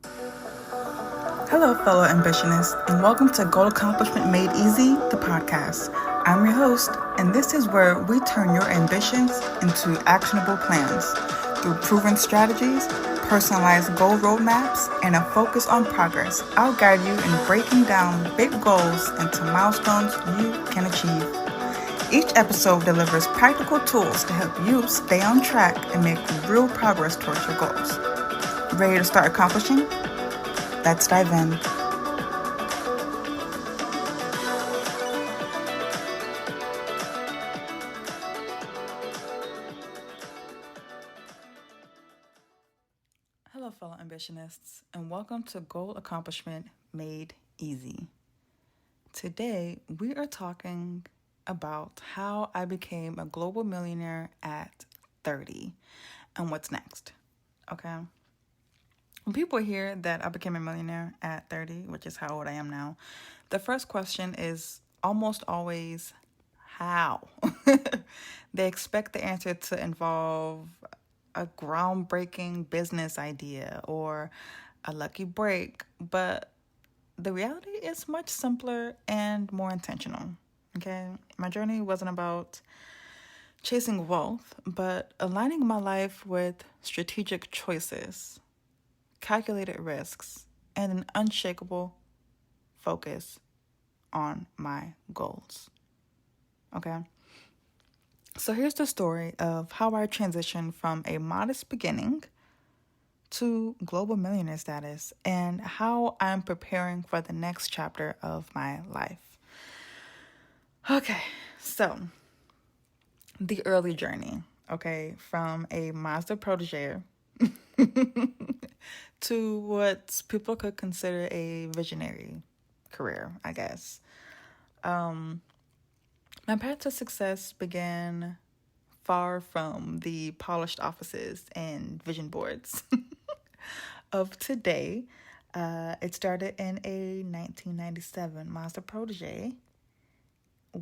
Hello, fellow ambitionists, and welcome to Goal Accomplishment Made Easy, the podcast. I'm your host, and this is where we turn your ambitions into actionable plans through proven strategies, personalized goal roadmaps, and a focus on progress. I'll guide you in breaking down big goals into milestones you can achieve. Each episode delivers practical tools to help you stay on track and make real progress towards your goals. Ready to start accomplishing? Let's dive in. Hello, fellow ambitionists, and welcome to Goal Accomplishment Made Easy. Today, we are talking about how I became a global millionaire at 30 and what's next. Okay? When people hear that I became a millionaire at 30, which is how old I am now, the first question is almost always how. They expect the answer to involve a groundbreaking business idea or a lucky break, but the reality is much simpler and more intentional. Okay? My journey wasn't about chasing wealth, but aligning my life with strategic choices, calculated risks, and an unshakable focus on my goals. Okay? So here's the story of how I transitioned from a modest beginning to global millionaire status and how I'm preparing for the next chapter of my life. Okay, so the early journey, okay, from a Mazda Protege to what people could consider a visionary career, I guess. My path to success began far from the polished offices and vision boards of today. It started in a 1997 Mazda Protege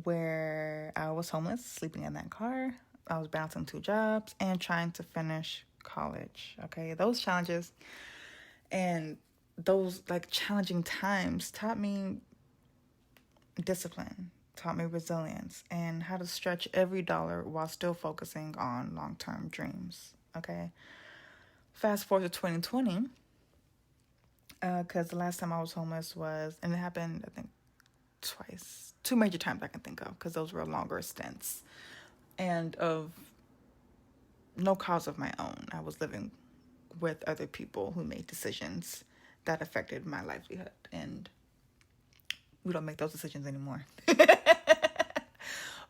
where I was homeless, sleeping in that car. I was bouncing 2 jobs and trying to finish college. Okay, those challenges and those challenging times taught me discipline, taught me resilience, and how to stretch every dollar while still focusing on long-term dreams. Okay, fast forward to 2020, because the last time I was homeless was, and it happened, I think, twice, 2 major times I can think of, because those were longer stints, and of no cause of my own. I was living with other people who made decisions that affected my livelihood, and we don't make those decisions anymore.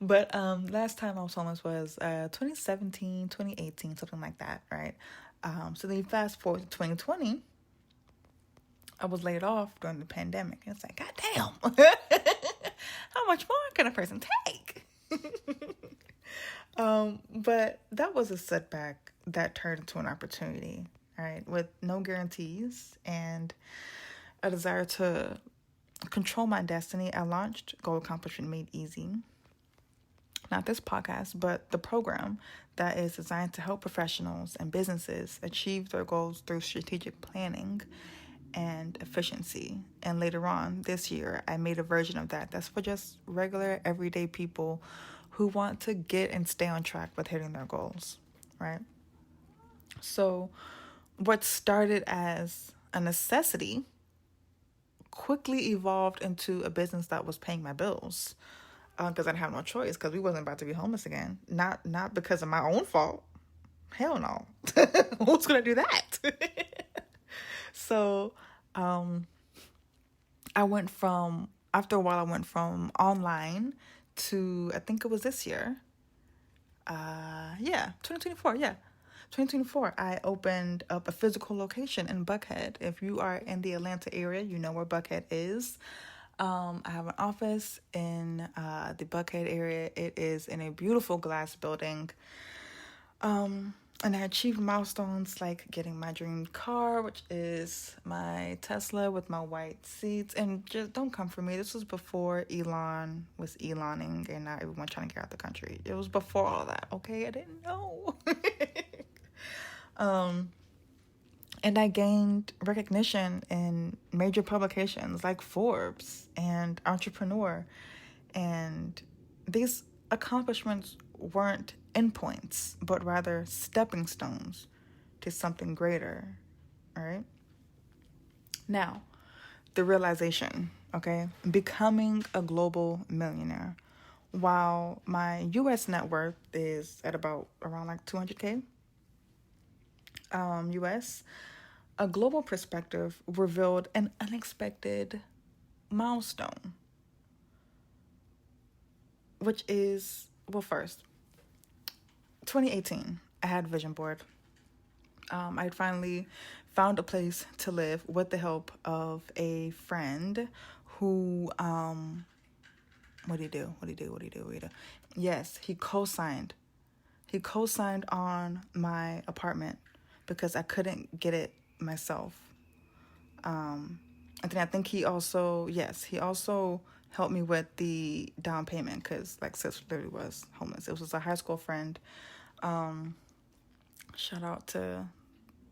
But last time I was homeless was 2017, 2018, something like that, right? So then you fast forward to 2020, I was laid off during the pandemic. It's like, God damn, how much more can a person take? But that was a setback that turned into an opportunity, right? With no guarantees and a desire to control my destiny, I launched Goal Accomplishment Made Easy. Not this podcast, but the program that is designed to help professionals and businesses achieve their goals through strategic planning and efficiency. And later on this year, I made a version of that that's for just regular, everyday people who want to get and stay on track with hitting their goals, right? So what started as a necessity quickly evolved into a business that was paying my bills, because I didn't have no choice, because we wasn't about to be homeless again. Not because of my own fault. Hell no. Who's gonna do that? So after a while I went from online to, I think it was this year. 2024, 2024, I opened up a physical location in Buckhead. If you are in the Atlanta area, you know where Buckhead is. I have an office in the Buckhead area. It is in a beautiful glass building. And I achieved milestones like getting my dream car, which is my Tesla with my white seats. And just don't come for me. This was before Elon was Eloning and not everyone trying to get out the country. It was before all that, okay? I didn't know. And I gained recognition in major publications like Forbes and Entrepreneur. And these accomplishments weren't endpoints, but rather stepping stones to something greater, all right? Now, the realization, okay? Becoming a global millionaire. While my US net worth is at about around like 200K US, a global perspective revealed an unexpected milestone, which is, well, first, 2018, I had a vision board. I had finally found a place to live with the help of a friend who, what do you do? What do you do? What do you do? What do you do? Yes, he co-signed. He co-signed on my apartment because I couldn't get it myself. And then I think he also helped me with the down payment because, like, sis literally was homeless. It was a high school friend. Shout out to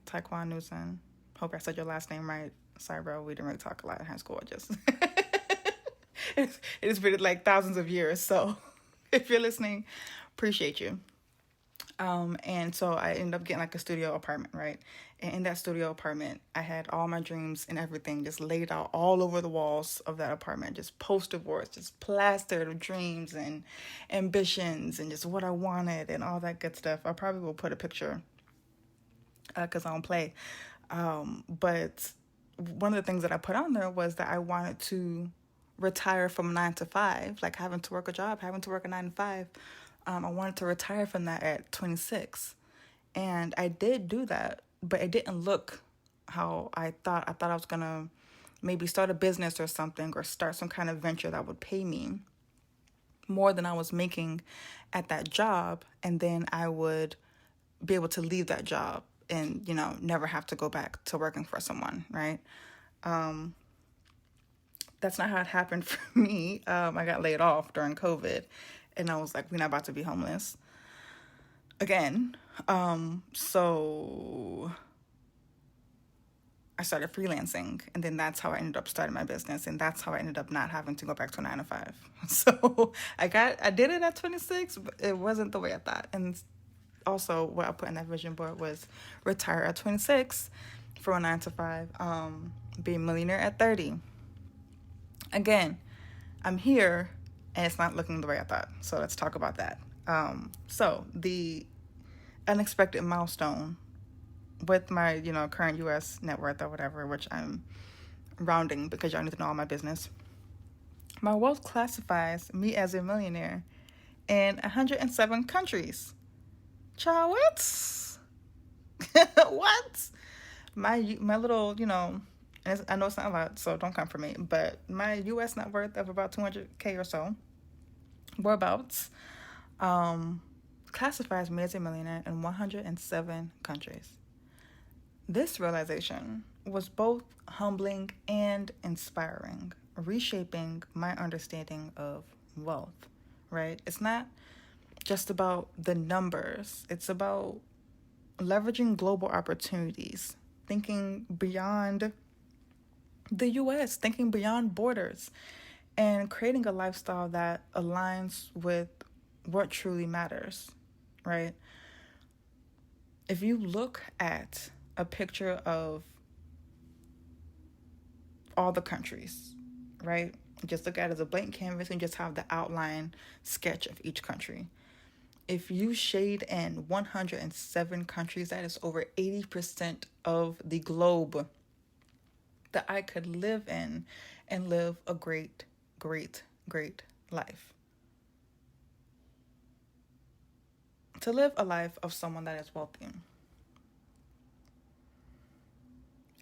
Taekwon Newson. Hope I said your last name right. Sorry, bro. We didn't really talk a lot in high school. Just it's been like thousands of years. So if you're listening, appreciate you. And so I ended up getting like a studio apartment, right? And in that studio apartment, I had all my dreams and everything just laid out all over the walls of that apartment, just poster boards, just plastered of dreams and ambitions and just what I wanted and all that good stuff. I probably will put a picture because I don't play. But one of the things that I put on there was that I wanted to retire from 9 to 5, like having to work a job, having to work a 9 to 5. I wanted to retire from that at 26. And I did do that, but it didn't look how I thought. I thought I was going to maybe start a business or something or start some kind of venture that would pay me more than I was making at that job. And then I would be able to leave that job and, never have to go back to working for someone, right? That's not how it happened for me. I got laid off during COVID, and I was like, we're not about to be homeless again. So I started freelancing, and then that's how I ended up starting my business, and that's how I ended up not having to go back to a 9 to 5. So I did it at 26, but it wasn't the way I thought. And also what I put in that vision board was retire at 26 from a 9 to 5, be a millionaire at 30. Again, I'm here and it's not looking the way I thought. So let's talk about that. So the unexpected milestone with my, current U.S. net worth or whatever, which I'm rounding because y'all need to know all my business. My wealth classifies me as a millionaire in 107 countries. Child, what? What? My little, I know it's not a lot, so don't come for me, but my U.S. net worth of about 200K or so, whereabouts, classifies me as a millionaire in 107 countries. This realization was both humbling and inspiring, reshaping my understanding of wealth, right? It's not just about the numbers. It's about leveraging global opportunities, thinking beyond the U.S., thinking beyond borders, and creating a lifestyle that aligns with what truly matters, right? If you look at a picture of all the countries, right? Just look at it as a blank canvas and just have the outline sketch of each country. If you shade in 107 countries, that is over 80% of the globe that I could live in and live a great, great, great life. To live a life of someone that is wealthy.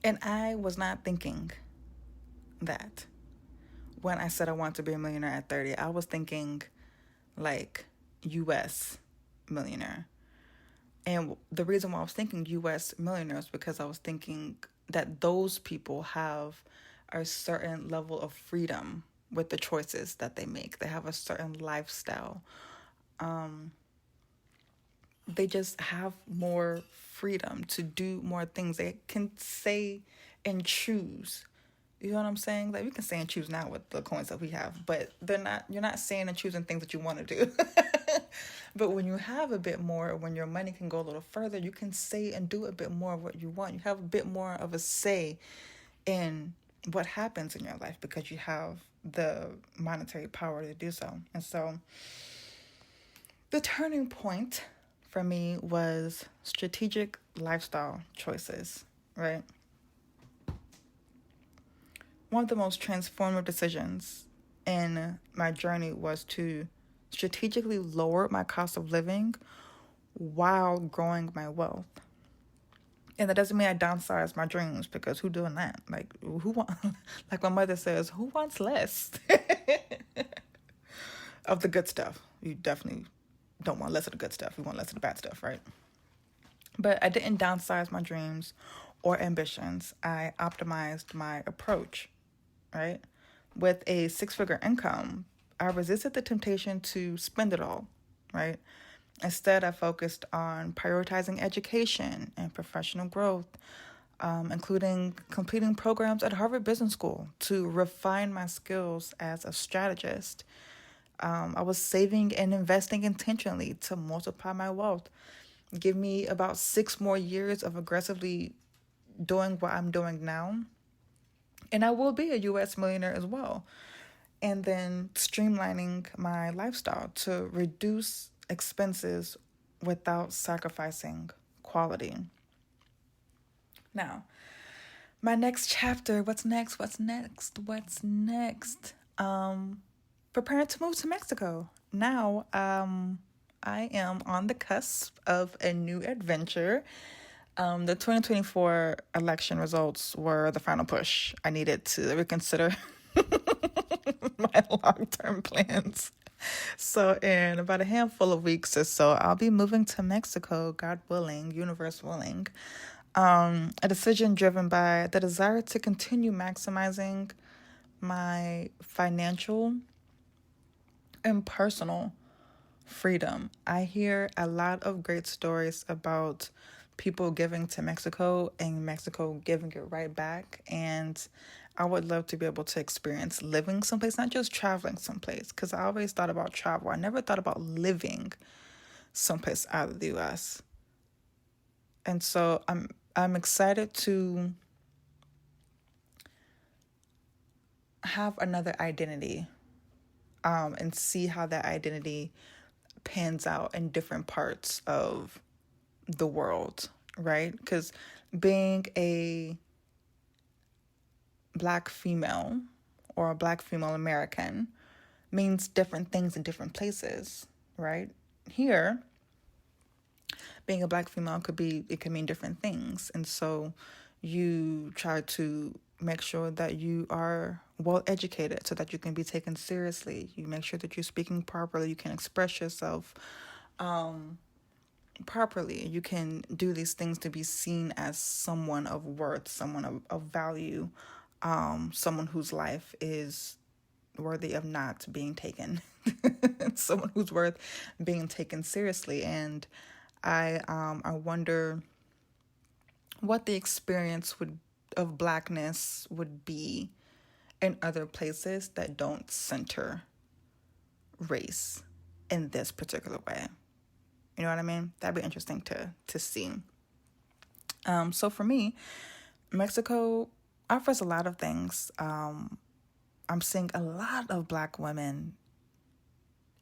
And I was not thinking that when I said I wanted to be a millionaire at 30. I was thinking like U.S. millionaire. And the reason why I was thinking U.S. millionaires is because I was thinking that those people have a certain level of freedom with the choices that they make. They have a certain lifestyle. they just have more freedom to do more things. They can say and choose. You know what I'm saying? Like we can say and choose now with the coins that we have, but you're not saying and choosing things that you want to do. But when you have a bit more, when your money can go a little further, you can say and do a bit more of what you want. You have a bit more of a say in what happens in your life because you have the monetary power to do so. And so the turning point for me was strategic lifestyle choices, right? One of the most transformative decisions in my journey was to strategically lower my cost of living while growing my wealth. And that doesn't mean I downsize my dreams because who doing that? Like who want like my mother says, who wants less of the good stuff? You definitely don't want less of the good stuff. You want less of the bad stuff, right? But I didn't downsize my dreams or ambitions. I optimized my approach, right? With a 6-figure income, I resisted the temptation to spend it all, right? Instead, I focused on prioritizing education and professional growth, including completing programs at Harvard Business School to refine my skills as a strategist. I was saving and investing intentionally to multiply my wealth. Give me about 6 more years of aggressively doing what I'm doing now, and I will be a U.S. millionaire as well. And then streamlining my lifestyle to reduce expenses without sacrificing quality. Now, my next chapter, what's next? Preparing to move to Mexico. Now, I am on the cusp of a new adventure. The 2024 election results were the final push. I needed to reconsider my long-term plans. So in about a handful of weeks or so, I'll be moving to Mexico, God willing, universe willing. A decision driven by the desire to continue maximizing my financial and personal freedom. I hear a lot of great stories about people giving to Mexico and Mexico giving it right back. And I would love to be able to experience living someplace, not just traveling someplace, because I always thought about travel. I never thought about living someplace out of the U.S. And so I'm excited to have another identity, and see how that identity pans out in different parts of the world, right? Because being a Black female or a Black female American means different things in different places, right? Here, being a Black female it can mean different things. And so you try to make sure that you are well educated so that you can be taken seriously. You make sure that you're speaking properly. You can express yourself properly. You can do these things to be seen as someone of worth, someone of value, someone whose life is worthy of not being taken, someone who's worth being taken seriously. And I wonder what the experience of Blackness would be in other places that don't center race in this particular way. You know what I mean? That'd be interesting to see. So for me, Mexico offers a lot of things. I'm seeing a lot of Black women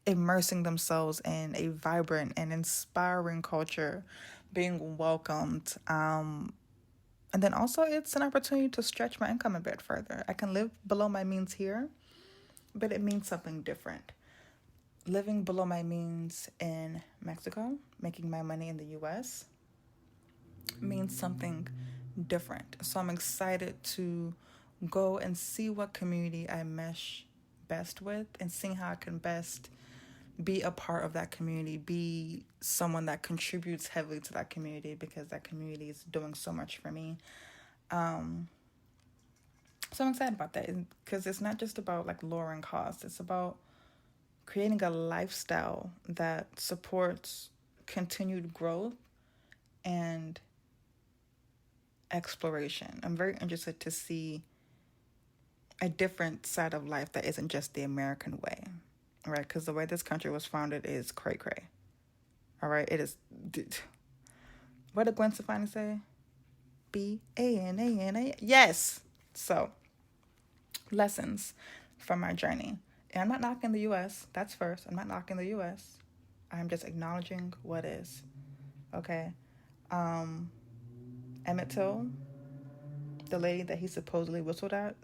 immersing themselves in a vibrant and inspiring culture, being welcomed. And then also it's an opportunity to stretch my income a bit further. I can live below my means here, but it means something different. Living below my means in Mexico, making my money in the U.S., means something different. So I'm excited to go and see what community I mesh best with and seeing how I can best be a part of that community, be someone that contributes heavily to that community because that community is doing so much for me. So I'm excited about that because it's not just about like lowering costs. It's about creating a lifestyle that supports continued growth and exploration. I'm very interested to see a different side of life that isn't just the American way, right? Because the way this country was founded is cray cray. All right, it is. What did Gwen Stefani say? Bana. Yes. So, lessons from my journey. And I'm not knocking the U.S. That's first. I'm not knocking the U.S. I'm just acknowledging what is. Okay. Emmett Till, the lady that he supposedly whistled at,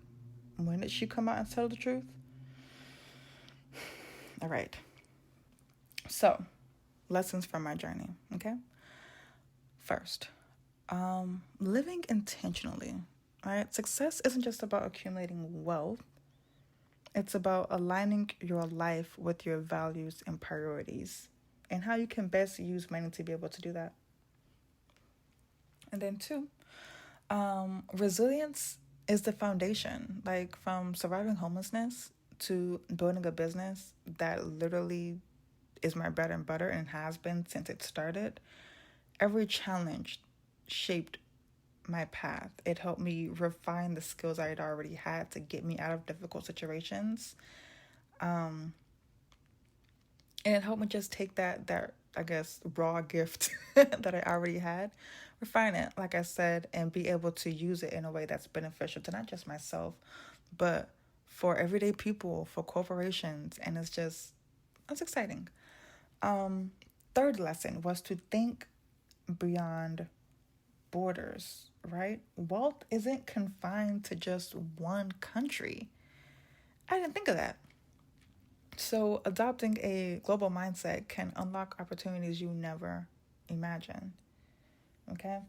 when did she come out and tell the truth? All right. So, lessons from my journey. Okay. First, living intentionally. All right. Success isn't just about accumulating wealth. It's about aligning your life with your values and priorities and how you can best use money to be able to do that. And then two, resilience is the foundation. Like from surviving homelessness to building a business that literally is my bread and butter and has been since it started. Every challenge shaped my path. It helped me refine the skills I had already had to get me out of difficult situations. And it helped me just take that I guess raw gift that I already had, refine it, like I said, and be able to use it in a way that's beneficial to not just myself, but for everyday people, for corporations, and it's exciting. Third lesson was to think beyond borders, right? Wealth isn't confined to just one country. I didn't think of that. So, adopting a global mindset can unlock opportunities you never imagined. Okay?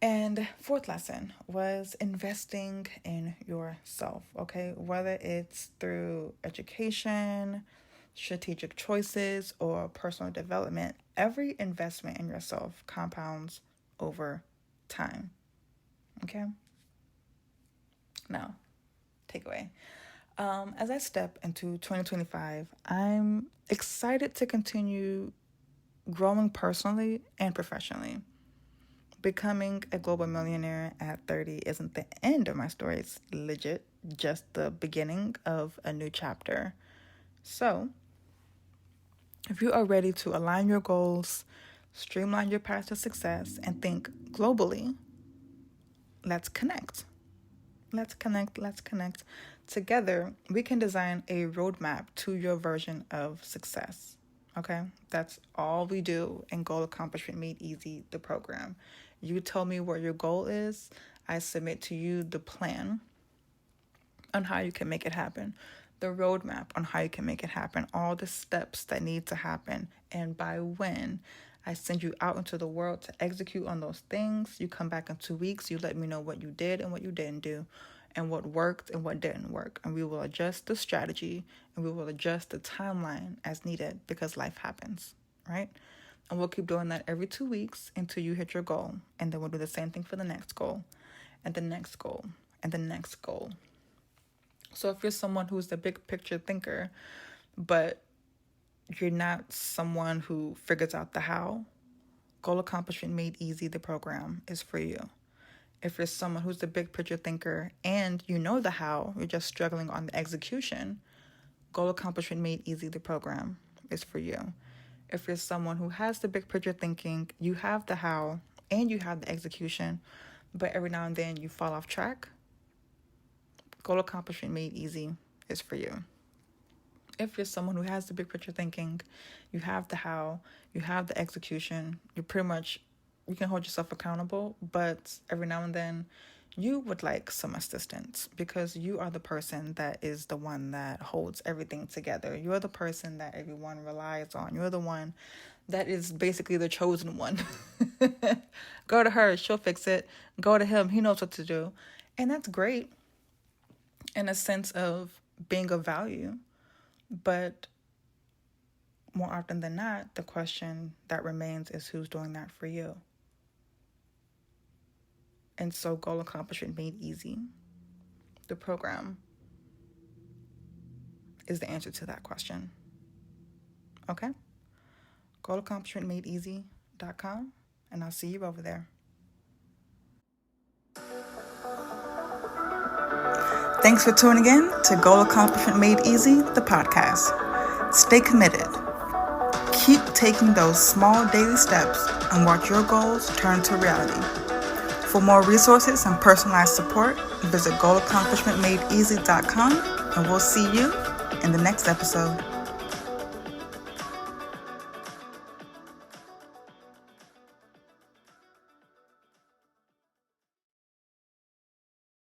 And fourth lesson was investing in yourself, okay? Whether it's through education, strategic choices, or personal development, every investment in yourself compounds over time. Okay? Now, takeaway. As I step into 2025, I'm excited to continue growing personally and professionally. Becoming a global millionaire at 30 isn't the end of my story. It's legit just the beginning of a new chapter. So, if you are ready to align your goals, streamline your path to success, and think globally, let's connect. Let's connect. Together, we can design a roadmap to your version of success. Okay? That's all we do in Goal Accomplishment Made Easy, the program. You tell me what your goal is. I submit to you the plan on how you can make it happen, the roadmap on how you can make it happen, all the steps that need to happen, and by when. I send you out into the world to execute on those things. You come back in 2 weeks. You let me know what you did and what you didn't do, and what worked and what didn't work. And we will adjust the strategy and we will adjust the timeline as needed because life happens, right? And we'll keep doing that every 2 weeks until you hit your goal. And then we'll do the same thing for the next goal and the next goal and the next goal. So if you're someone who's the big picture thinker, but you're not someone who figures out the how, Goal Accomplishment Made Easy, the program, is for you. If you're someone who's the big picture thinker and you know the how, you're just struggling on the execution, Goal Accomplishment Made Easy, the program, is for you. If you're someone who has the big picture thinking, you have the how and you have the execution, but every now and then you fall off track, Goal Accomplishment Made Easy is for you. If you're someone who has the big picture thinking, you have the how, you have the execution, you can hold yourself accountable, but every now and then you would like some assistance because you are the person that is the one that holds everything together. You're the person that everyone relies on. You're the one that is basically the chosen one. Go to her, she'll fix it. Go to him, he knows what to do. And that's great in a sense of being of value. But more often than not, the question that remains is who's doing that for you? And so Goal Accomplishment Made Easy, the program, is the answer to that question. Okay? goalaccomplishmentmadeeasy.com, and I'll see you over there. Thanks for tuning in to Goal Accomplishment Made Easy, the podcast. Stay committed. Keep taking those small daily steps and watch your goals turn to reality. For more resources and personalized support, visit goalaccomplishmentmadeeasy.com, and we'll see you in the next episode.